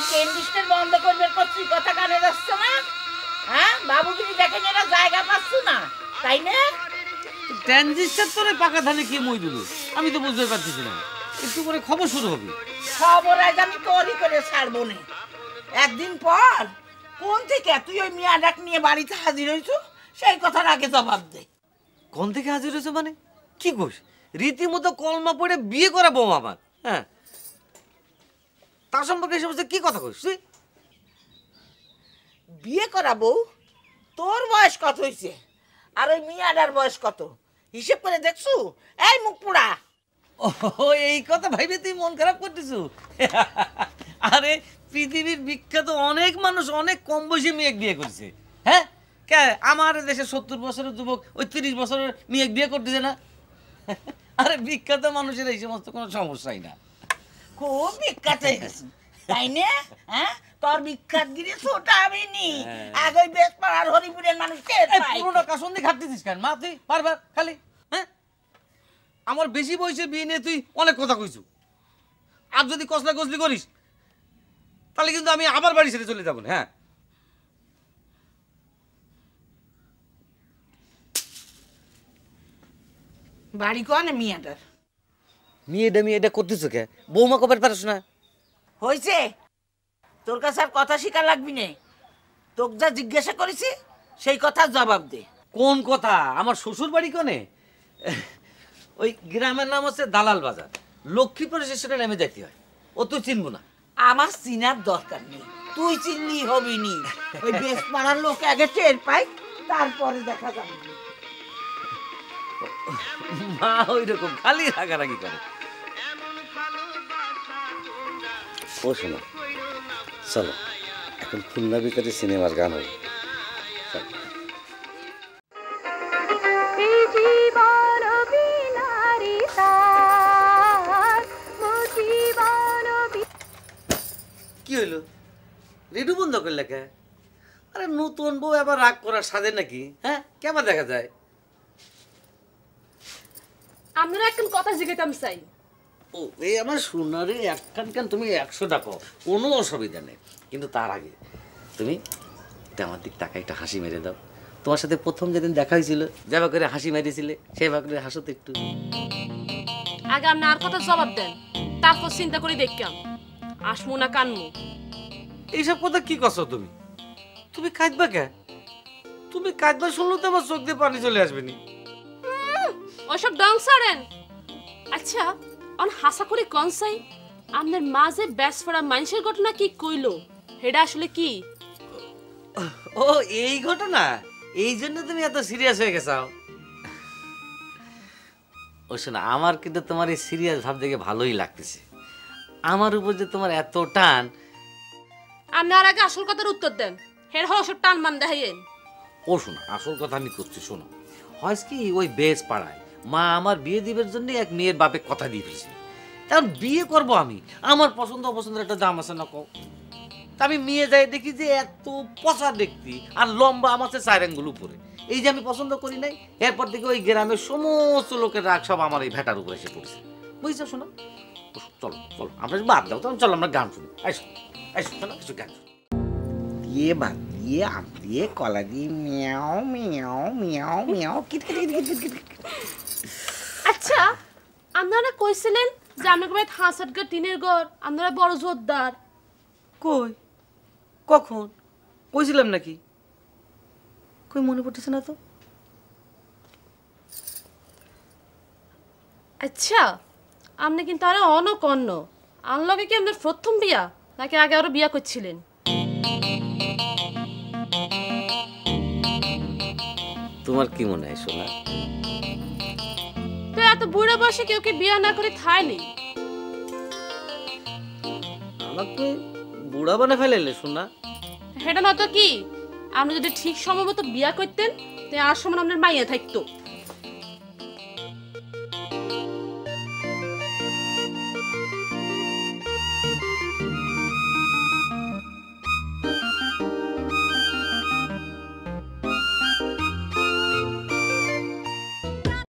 Train ডিস্টের বন্ধ করবে করছি, কথা কানে যাচ্ছে না? হ্যাঁ, বাবুগিরি দেখেন এরা জায়গা পাচ্ছ না, তাই না? ট্রানজিস্টার তোরে পাকা ধানে কি মই দিল আমি তো বুঝতে পারতেছি না। একটু পরে খবর শুরু হবে। খবর আজ আমি তৈরি করে ছাড়বো না। একদিন পর কোন থেকে তুই ওই মিয়া ডাক নিয়ে বাড়িতে হাজির হয়েছো সেই কথার আগে জবাব দে। কোন থেকে হাজির হয়েছে মানে কি কোস? রীতিমতো কলমা পড়ে বিয়ে করা বউ আমার। হ্যাঁ, তার সম্পর্কে এই সমস্ত কি কথা কইস তুই? বিয়ে করা বউ? তোর বয়স কত হয়েছে আর ওই মিয়াটার বয়স কত হিসেব করে দেখছু? এই মুখ পোড়া! ও এই কথা ভাইবে তুই মন খারাপ করতেছ? আরে পৃথিবীর বিখ্যাত অনেক মানুষ অনেক কম বয়সী মেয়ে বিয়ে করছে। হ্যাঁ, কে আমার দেশে 70 বছরের যুবক ওই 30 বছরের মেয়ে বিয়ে করতেছে না? আরে বিখ্যাত মানুষের এই সমস্ত কোনো সমস্যাই না। খুব বিখ্যাত হয়ে গেছে তাই না? হ্যাঁ, তোর বিখ্যাত গিরি ছোটা আমি নি। আগে ওই বেশপাড়ার হরিপুরের মানুষ টের পায়। পুরোনো কাসন দিয়ে খাটতেছিস কেন মা তুই বারবার খালি? হ্যাঁ, আমার বেশি বয়সে বিয়ে নিয়ে তুই অনেক কথা কইছু। আর যদি কসলা কসলি করিস তাহলে কিন্তু আমি আবার বাড়ি ছেড়ে চলে যাবো। হ্যাঁ, বাড়ি কোন মিয়াটার? মেয়েটা করতেছো কে? বৌমা কবার পারছ না? হয়েছে, তোর কাছে আর কথা শিখা লাগবি না। তোকে যা জিজ্ঞাসা করেছি সেই কথার জবাব দে। কোন কথা? আমার শ্বশুর বাড়ি কোনে? ওই গ্রামের নাম হচ্ছে দালাল বাজার, লক্ষ্মীপুর স্টেশনে নেমে যাইতে হয়। ও তুই চিনবো না? আমার চিনার দরকার নেই, তুই চিনলি হবি নি। ওই বেশপাড়ার লোক আগে টের পাই, তারপরে দেখা যাবে। মা ওই রকম খালি রাগারাগি করে। ও শোনো, চলো এখন খুলনা ভিতরে সিনেমার গান হবে। কি হইলো? রেডিও বন্ধ করলে কে? আরে নতুন বউ আবার রাগ করার সাজে নাকি? হ্যাঁ, কেমন দেখা যায়? আমরা এখন কথা জিজ্ঞাসা চাই। ও এই আমার সোনারে এক কান তুমি 100 টাকা, কোনো অসুবিধা নেই। কিন্তু তার আগে তুমি আমার দিক টাকা একটা হাসি মেরে দাও। তোমার সাথে প্রথম যেদিন দেখা হয়েছিল যেভাবে করে হাসি মেরেছিলে সেভাবে করে হাসো তো একটু। আগে আপনি আর কথা জবাব দেন, তারপর চিন্তা করে দেখলাম আসমু না কানমু। এইসব কথা কি করছো তুমি? তুমি কাঁদবা কে? তুমি কাঁদবা শুনলো তো আমার চোখ দিয়ে পানি চলে আসবে নি। ওসব ডং সারেন। আচ্ছা, অন হাসা করে কোন চাই আপনার মাঝে ব্যাস ফড়া মানুষের ঘটনা কি কইলো, হেডা আসলে কি? ও এই ঘটনা, এই জন্য তুমি এত সিরিয়াস হয়ে গেছো? ও শোনা, আমার কিন্তু তোমার এই সিরিয়াস ভাব দেখে ভালোই লাগতেছে। আমার উপর যে তোমার এত টান। আপনি আর আগে আসল কথার উত্তর দেন, হেড হল সব টান মান দেখাইয়েন। ও শোনা, আসল কথা আমি করছি শোনো। হয় কি, ওই বেশ পাড়ায় মা আমার বিয়ে দিবের জন্য এক মেয়ের বাপে কথা দিয়ে ফেলছে। কারণ বিয়ে করব আমি, আমার পছন্দ অপছন্দের একটা দাম আছে না কও? তা আমি মেয়ে যাই দেখি যে এত পচা দেখতি আর লম্বা আমার 4 আঙ্গুল উপরে। এই যে আমি পছন্দ করি নাই, এরপর থেকে ওই গ্রামের সমস্ত লোকের রাগ সব আমার এই ভেটার উপরে এসে পড়ছে। বুঝছো শোনো? চলো চলো, আমরা বাদ দাও, তখন চলো আমরা গান শুনি। আইসো আইসো শোনো, কিছু গান শুনি। দিয়ে ভাত দিয়ে আম দিয়ে কলা দিয়ে মিয়াও মিয়াও মিয়াও মিয়াও কিট কিট কিট কিট কিট। আচ্ছা, আপনারা কইছিলেন যে আপনাকে বাড়িতে হাঁসাট ঘর টিনের ঘর, আপনারা বড় জোরদার। কই কখন কইছিলাম নাকি? কই মনে পড়তেছে না তো। আচ্ছা, আপনি কিন্তু আরো অনক অন্য আনলগে কি আপনার প্রথম বিয়া নাকি আগে আরো বিয়া করছিলেন? তোমার কি মনে হয় সোনা? তো এত বুড়া বয়সে কেউ কি বিয়া না করে থাইনি? আমাকে বুড়া বানা ফেলাইলে সোনা? হেটা না তো কি, আপনি যদি ঠিক সময় মতো বিয়া করতেন তে আর সময় আপনার মাইয়া থাকতো।